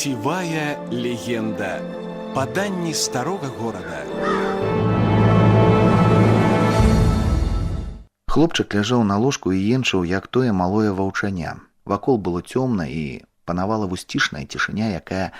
Сівая легенда. Паданні старога горада. Хлопчык ляжаў на ложку і енчыў, як тое малое ваўчаня. Вакол было цёмна і панавала вусцішная цішыня, якая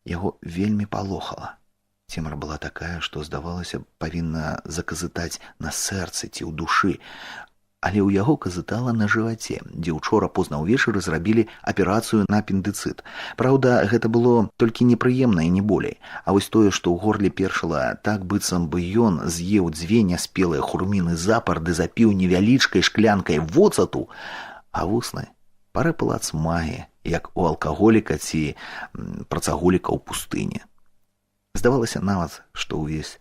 яго вельмі палохала. Цемра была такая, што, здавалася, павінна заказытаць на сэрцы ці ў душы, але ў яго казытала на жываце, дзе ўчора позна ўвечары зрабілі аперацыю на апендыцыт. Праўда, гэта было толькі непрыемна і не болей. А вось тое, што ў горле першала так, быццам бы ён з'еў дзве няспелыя хурміны запар ды запіў невялічкай шклянкай воцату, а вусны парэпала ад смагі, як у алкаголіка ці працаголіка ў пустыні. Здавалася нават, што ўвесь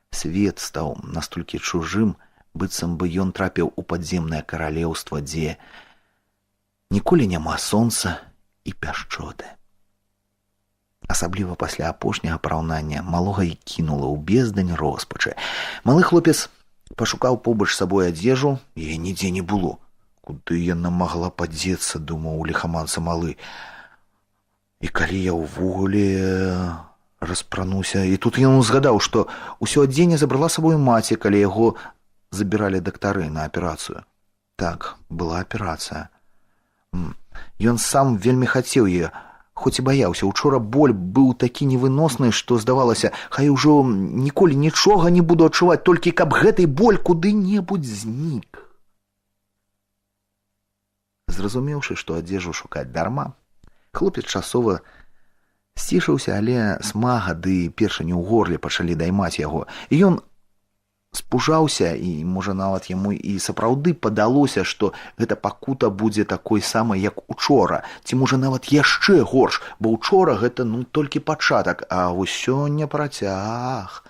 свет стаў настолькі чужым, быццам бы ён трапіў у падземнае каралеўства, дзе ніколі няма сонца і пяшчоты. Асабліва пасля апошняга параўнання малога і кінула ў бездань роспачы. Малы хлопец пашукаў побач з сабой адзежу, яе нідзе не было. Куды яна магла падзецца, думаў ліхаманца малы. І калі я ўвогуле распрануся, і тут ён узгадаў, што ўсё адзенне забрала сабою маці, калі яго забіралі дактары на аперацыю. Так, была аперацыя. Ён сам вельмі хацеў яе, хоць і баяўся. Учора боль быў такі невыносны, што здавалася, хай ужо ніколі нічога не буду адчуваць, толькі каб гэтай боль куды-небудзь знік. Зразумеўшы, што адзежу шукаць дарма, хлопец часова сцішыўся, але смага ды першыні ў горле пачалі даймаць яго. І ён спужаўся, і, можа, нават яму і сапраўды падалося, што гэта пакута будзе такой самай, як учора, ці, можа, нават яшчэ горш, бо учора гэта, толькі пачатак, а вось сёння працяг.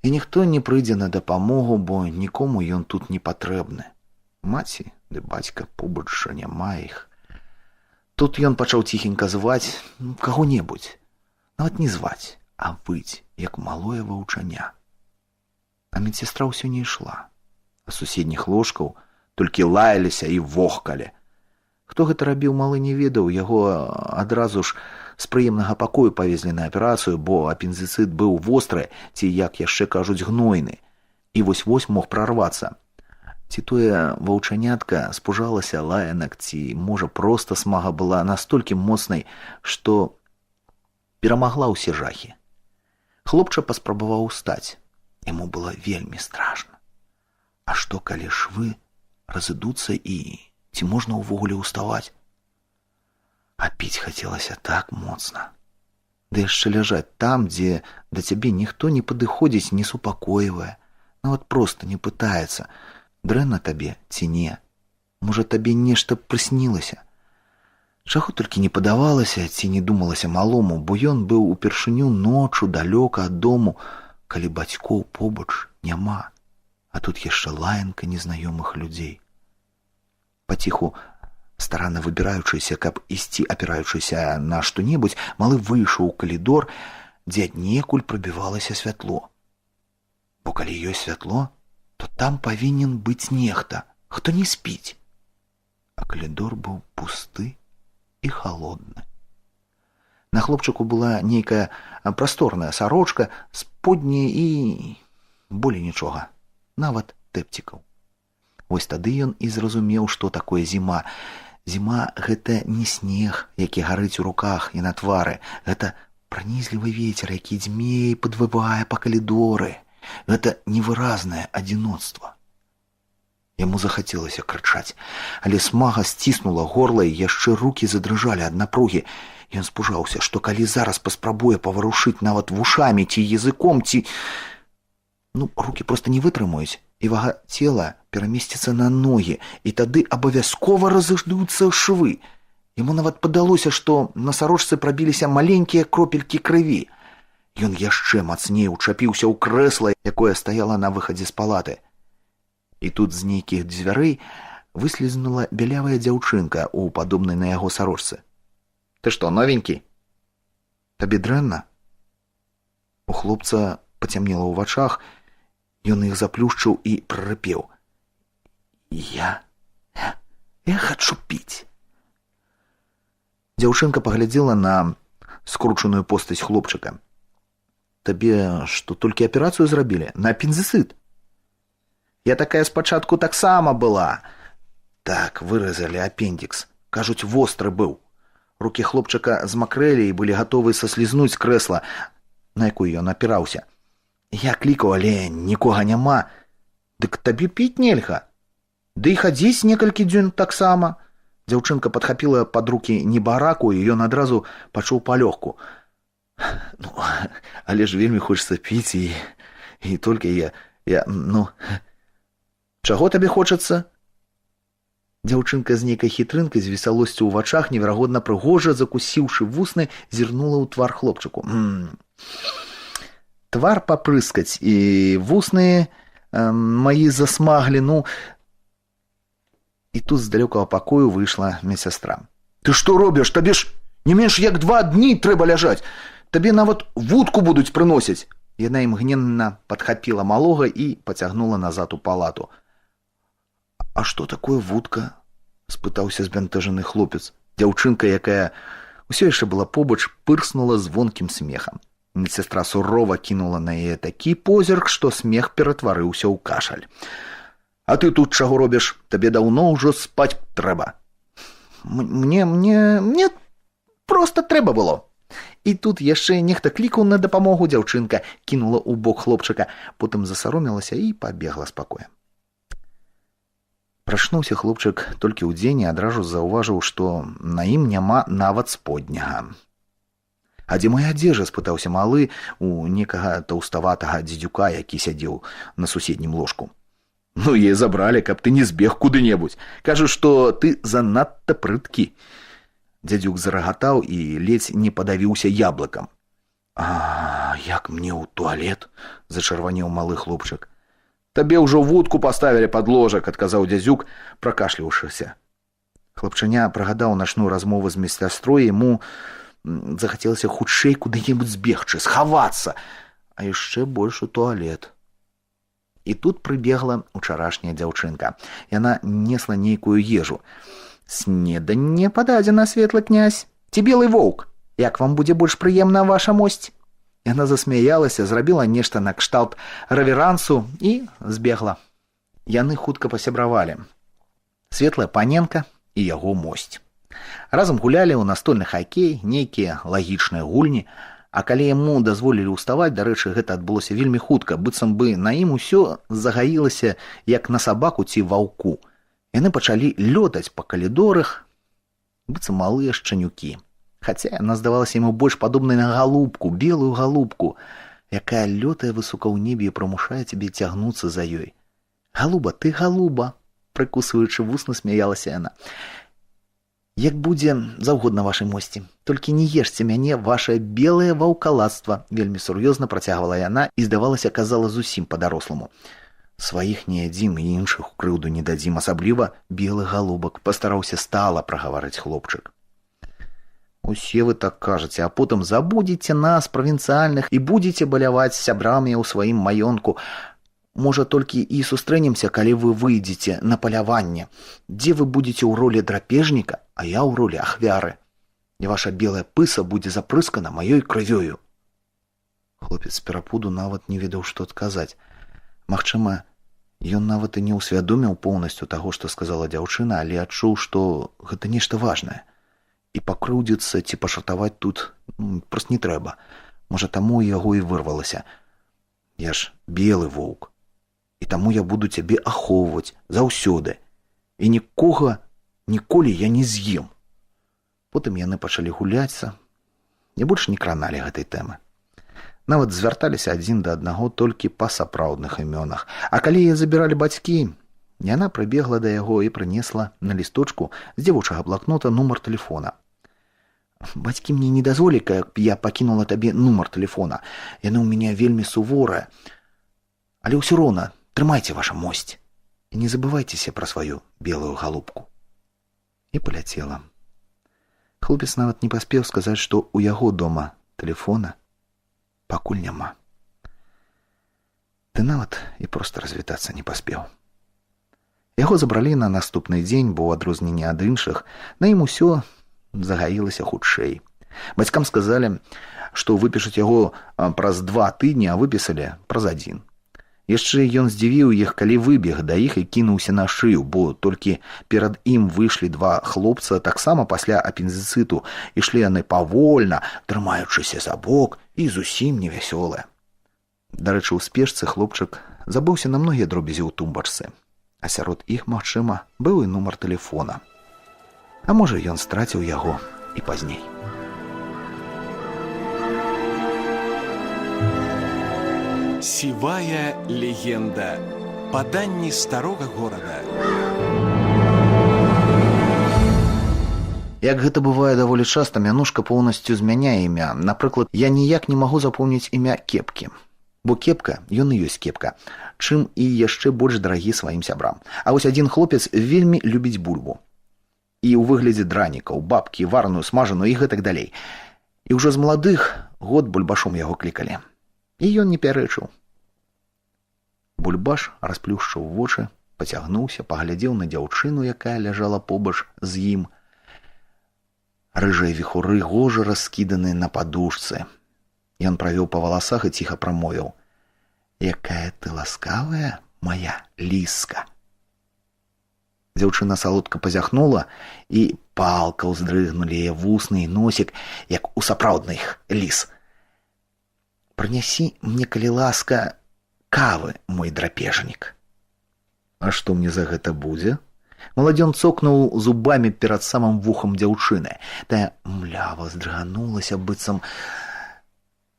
І ніхто не прыйдзе на дапамогу, бо нікому ён тут не патрэбны. Маці ды бацька побач жа няма іх. Тут ён пачаў ціхенька зваць каго-небудзь, нават не зваць, а выць, як малое ваўчаня. А медсестра ўсё не ішла. А суседніх ложкаў толькі лаяліся і вохкалі. Хто гэта рабіў, малы не ведаў, яго адразу ж з прыемнага пакою павезлі на аперацыю, бо апендыцыт быў востры, ці, як яшчэ кажуць, гнойны. І вось-вось мог прарвацца. Ці тое ваўчанятка спужалася лаянак, ці, можа, проста смага была настолькі моцнай, што перамагла ўсе жахі. Хлопча паспрабаваў устаць. Яму было вельмі страшна. А што, калі швы разыдуцца і ці можна ўвогуле ўставаць? А піць хацелася так моцна. Ды яшчэ ляжаць там, дзе да цябе ніхто не падыходзіць, не супакойвае, нават проста не пытаецца, дрэнна табе ці не. Можа, табе нешта прыснілася. Чаго толькі не падавалася, ці не думалася малому, бо ён быў упершыню ночу далёка ад дому, калі бацькоў побач няма, а тут яшчэ лаянка незнаёмых людзей. Паціху, старанна выбіраючыся, каб ісці, апіраючыся на што-небудзь, малы выйшаў у калідор, дзе аднекуль прабівалася святло. Бо калі ёсць святло, то там павінен быць нехта, хто не спіць. А калідор быў пусты і халодны. На хлопчыку была нейкая прасторная сарочка, сподні і болей нічога, нават тэпцікаў. Вось тады ён і зразумеў, што такое зіма. Зіма – гэта не снег, які гарыць у руках і на твары. Гэта пранізлівы вецер, які дзьме і падвывае па калідоры. Гэта невыразнае адзіноцтва. Яму захацелася крычаць, але смага сціснула горла і яшчэ рукі задрыжалі ад напругі. Ён спужаўся, што калі зараз паспрабуе паварушыць нават вушамі ці языком, ці... рукі проста не вытрымаюць, і вага цела перамесціцца на ногі, і тады абавязкова разыдуцца швы. Яму нават падалося, што на сарочцы прабіліся маленькія кропелькі крыві. Ён яшчэ мацней учапіўся ў крэсла, якое стаяла на выхадзе з палаты. І тут з нейкіх дзвярэй выслізнула бялявая дзяўчынка ў падобнай на яго сарочцы. Ты што, новенькі? Табе дрэнна? У хлопца пацямнела ў вачах, ён іх заплюшчыў і прарыпеў. Я хачу піць. Дзяўчынка паглядзела на скручаную постаць хлопчыка. Табе што, толькі аперацыю зрабілі? На апендыцыт? Я такая спачатку таксама была. Так, выразалі апендікс. Кажуць, востры быў. Рукі хлопчыка змакрэлі і былі гатовы саслізнуць з крэсла, на якую ён апіраўся. Я клікаў, але нікога няма. Дык табе піць нельга. Ды і хадзіць некалькі дзён таксама. Дзяўчынка падхапіла пад рукі небараку, і ён адразу пачуў палёгку. Ну, але ж вельмі хочацца піць, і толькі чаго табе хочацца? Дзяўчынка з нейкай хітрынкай, з весалосцю ў вачах, неверагодна прыгожа, закусіўшы вусны, зірнула ў твар хлопчыку. Твар папрыскаць, і вусны маі засмаглі, І тут з далёкага пакою выйшла медсястра. Ты што робіш? Табе ж не менш як 2 дні трэба ляжаць. Табе нават вудку будуць прыносіць. Яна імгненна падхапіла малога і пацягнула назад у палату. А што такое вудка? Спытаўся збянтэжаны хлопец. Дзяўчынка, якая ўсё яшчэ была побач, пырснула звонкім смехам. Медсястра сурова кінула на яе такі позірк, што смех ператварыўся ў кашаль. А ты тут чаго робіш? Табе даўно ўжо спаць трэба. Мне проста трэба было. І тут яшчэ нехта клікаў на дапамогу. Дзяўчынка кінула ў бок хлопчыка, потым засаромілася і пабегла з пакоя. Прачнуўся хлопчык толькі ўдзень і адразу заўважыў, што на ім няма нават сподняга. А дзе моя адзежа? Спытаўся малы у некага таўставатага дзедзюка, які сядзеў на суседнім ложку. Ну, яе забралі, каб ты не збег куды-небудзь. Кажу, што ты занадта прыткі. Дзядзюк зарагатаў і ледзь не падавіўся яблыкам. А як мне ў туалет? Зачырванеў малы хлопчык. Табе ўжо вудку паставілі пад ложак, адказаў дзядзюк, пракашлівшыся. Хлапчаня прыгадаў начную размову з медсястрой, яму захацелася хутчэй куды-небудзь збегчы, схавацца, а яшчэ больш у туалет. І тут прыбегла учарашняя дзяўчынка. Яна несла нейкую ежу. Снеданне пададзена, светлы князь. Ці белы воўк? Як вам будзе больш прыемна, ваша мосць? Яна засмяялася, зрабіла нешта накшталт рэверансу і збегла. Яны хутка пасябравалі. Светлая паненка і яго мосць. Разам гулялі ў настольны хакей, нейкія лагічныя гульні, а калі яму дазволілі ўставаць, дарэчы, гэта адбылося вельмі хутка, быццам бы на ім усё загаілася, як на сабаку ці ваўку. Яны пачалі лётаць па калідорах, быццам малыя шчанюкі. Хаця яна здавалася яму больш падобнай на галубку, белую галубку, якая лётае высока ў небе і прымушае цябе цягнуцца за ёй. Галуба, ты галуба, прыкусваючы вусны, смяялася яна. Як будзе заўгодна вашай мосці, толькі не ешце мяне, вашае белае ваўкалацтва, вельмі сур'ёзна працягвала яна і, здавалася, казала зусім па-даросламу. Сваіх не ядзім і іншых у крыўду не дадзім, асабліва белы галубак, пастараўся стала прагаварыць хлопчык. Усе вы так кажаце, а потым забудзеце нас, правінцыяльных, і будзеце баляваць з сябрамі ў сваім маёнтку. Можа, толькі і сустрэнемся, калі вы выйдзеце на паляванне, дзе вы будзеце ў ролі драпежніка, а я ў ролі ахвяры. І ваша белая пыса будзе запрыскана маёй крывёю. Хлопец з перапуду нават не ведаў, што адказаць. Магчыма, ён нават і не ўсвядоміў поўнасцю таго, што сказала дзяўчына, але адчуў, што гэта нешта важнае. І пакрыўдзіцца ці пашартаваць тут прост не трэба. Можа, таму яго і вырвалася. Я ж белы воўк. І таму я буду цябе ахоўваць заўсёды. І нікога ніколі я не з'ем. Потым яны пачалі гуляцца і больш не краналі гэтай тэмы. Нават звярталіся адзін да аднаго толькі па сапраўдных імёнах. А калі яе забіралі бацькі, яна прыбегла да яго і прынесла на лісточку з дзявочага блакнота нумар тэлефона. Бацькі мне не дазволі, каб я пакінула табе нумар тэлефона. Яны ў мяне вельмі суворыя. Але ўсё роўна, трымайце ваша мосць. І не забывайцеся пра сваю белую галубку. І паляцела. Хлопец нават не паспеў сказаць, што ў яго дома тэлефона пакуль няма. Ты нават і проста развітацца не паспеў. Яго забралі на наступны дзень, бо ў адрозненне ад іншых на ім усё загаілася хутчэй. Бацькам сказалі, што выпішуць яго праз 2 тыдні, а выпісалі праз 1. Яшчэ ён здзівіў іх, калі выбег да іх і кінуўся на шыю, бо толькі перад ім выйшлі 2 хлопца, таксама пасля апендыцыту. Ішлі яны павольна, трымаючыся за бок і зусім невясёлыя. Дарэчы, у спешцы хлопчык забыўся на многія дробязі ў тумбачцы, а сярод іх, магчыма, быў і нумар тэлефона. А можа, ён страціў яго і пазней. Сівая легенда. Паданні старога горада. Як гэта бывае даволі часта, мянушка поўнасцю змяняе імя. Напрыклад, я ніяк не магу запомніць імя Кепкі. Бо Кепка, ён і ёсць Кепка, чым і яшчэ больш дарагі сваім сябрам. А вось адзін хлопец вельмі любіць бульбу. І ў выглядзе дранікаў, бабкі, вараную, смажаную і гэтак далей. І ўжо з маладых год бульбашом яго клікалі. І ён не пярэчыў. Бульбаш расплюшчыў вочы, пацягнуўся, паглядзеў на дзяўчыну, якая ляжала побач з ім. Рыжыя віхуры гожа раскіданыя на падушцы. Ён правёў па валасах і ціха прамовіў: «Якая ты ласкавая, моя ліска». Дзяўчына салодка пазяхнула, і палка ўздрыгнулі яе вусны і носік, як у сапраўдных ліс. «Прынясі мне, калі ласка, кавы, мой драпежнік». «А што мне за гэта будзе?» Маладзён цокнуў зубамі перад самым вухам дзяўчыны. Тая млява здрыганулася, быццам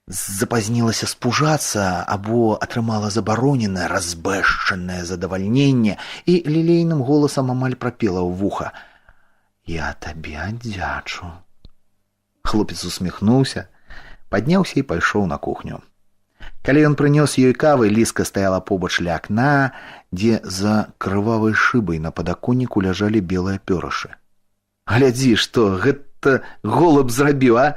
запазнілася спужацца або атрымала забароненае, разбэшчанае задавальненне і лілейным голасам амаль прапела ў вуха: «Я табе аддзячу». Хлопец усміхнуўся, падняўся і пайшоў на кухню. Калі ён прынёс ёй кавы, Ліска стаяла побач ля акна, дзе за крывавай шыбай на падаконніку ляжалі белыя пёрышы. «Глядзі, што гэта голуб зрабіў, а?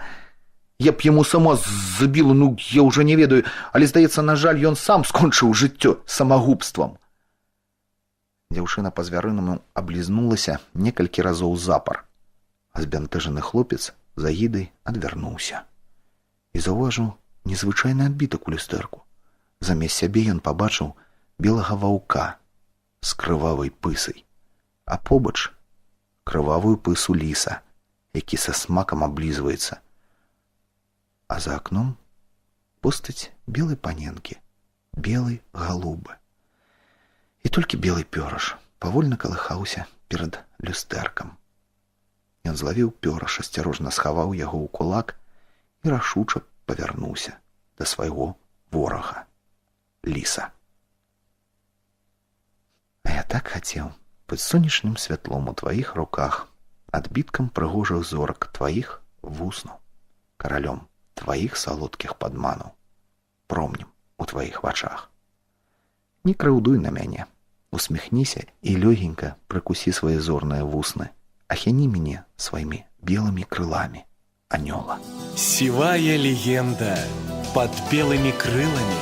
Я б яму сама забіла, ну, я ўжо не ведаю, але, здаецца, на жаль, ён сам скончыў жыццё самагубствам». Дзяўчына па-звярынаму аблізнулася некалькі разоў запар, а збянтэжаны хлопец за гідай адвярнуўся і заўважыў незвычайны адбітак у люстэрку. Замест сябе ён пабачыў белага ваўка з крывавай пысай, а побач крывавую пысу ліса, які са смакам аблізваецца. А за акном постаць белай паненкі, белай галубы. І толькі белы пёрыш павольна калыхаўся перад люстэркам. Ён злавіў пёрыш, асцярожна схаваў яго ў кулак і рашуча павярнуўся да свайго ворага, ліса. А я так хацеў быць сонечным святлом у тваіх руках, адбіткам прыгожых зорак тваіх вуснаў, каралём тваіх салодкіх падманаў, промнем у тваіх вачах. Не крыўдуй на мяне, усміхніся і лёгенька прыкусі свае зорныя вусны, ахіні мяне сваімі белымі крыламі анёла. Сівая легенда. Под белыми крылами